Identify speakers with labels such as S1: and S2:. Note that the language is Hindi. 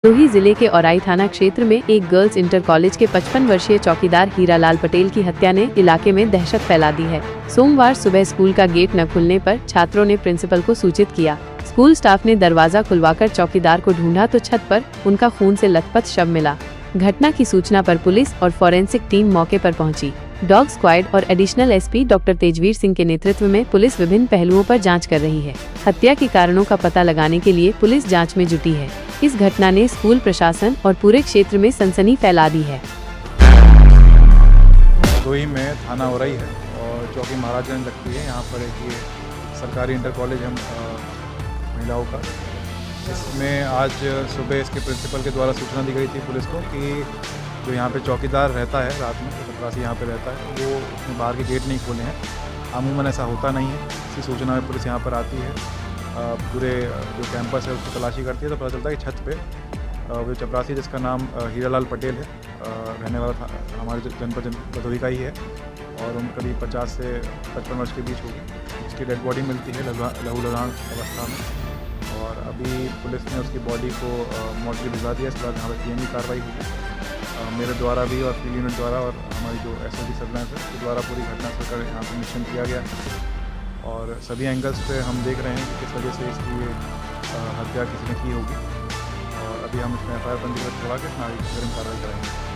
S1: भदोही जिले के औराई थाना क्षेत्र में एक गर्ल्स इंटर कॉलेज के 55 वर्षीय चौकीदार हीरालाल पटेल की हत्या ने इलाके में दहशत फैला दी है। सोमवार सुबह स्कूल का गेट न खुलने पर छात्रों ने प्रिंसिपल को सूचित किया। स्कूल स्टाफ ने दरवाजा खुलवाकर चौकीदार को ढूंढा तो छत पर उनका खून से लथपथ शव मिला। घटना की सूचना पर पुलिस और फॉरेंसिक टीम मौके पर पहुंची। डॉग स्क्वाड और additional SP doctor Tejveer Singh के नेतृत्व में पुलिस विभिन्न पहलुओं पर जांच कर रही है। हत्या के कारणों का पता लगाने के लिए पुलिस जांच में जुटी है। इस घटना ने स्कूल प्रशासन और पूरे क्षेत्र में सनसनी फैला दी है।
S2: भदोही में थाना औराई है और चौकी महाराजगंज लगती है। यहाँ पर एक ये सरकारी इंटर कॉलेज है महिलाओं का। इसमें आज सुबह इसके प्रिंसिपल के द्वारा सूचना दी गई थी पुलिस को कि जो यहाँ पे चौकीदार रहता है रात में, तो चपरासी यहाँ पे रहता है, वो उसने बाहर के गेट नहीं खोले हैं। अमूमन ऐसा होता नहीं है। इसी सूचना में पुलिस यहाँ पर आती है, पूरे जो कैंपस है उसकी तलाशी करती है, तो पता चलता है कि छत पे वो चपरासी जिसका नाम हीरालाल पटेल है, रहने वाला था हमारे जनपद भदोही का ही है और उम्र करीब 50 से 55 वर्ष के बीच होगी। उसकी डेड बॉडी मिलती है लहूलुहान अवस्था में और अभी पुलिस ने उसकी बॉडी को मोर्चरी भिजवा दिया। इसके बाद यहाँ पर पीएमई कार्रवाई होगी मेरे द्वारा भी और फील्ड यूनिट द्वारा और हमारी जो एसओजी सर्वेलेंस है उसके द्वारा पूरी घटना स्थल यहाँ पर निरीक्षण किया गया और सभी एंगल्स पे हम देख रहे हैं कि किस वजह से इसकी हत्या किसी ने की होगी और अभी हम इसमें एफआईआर पंजीकृत करवा के इसमें आगे कार्रवाई करेंगे।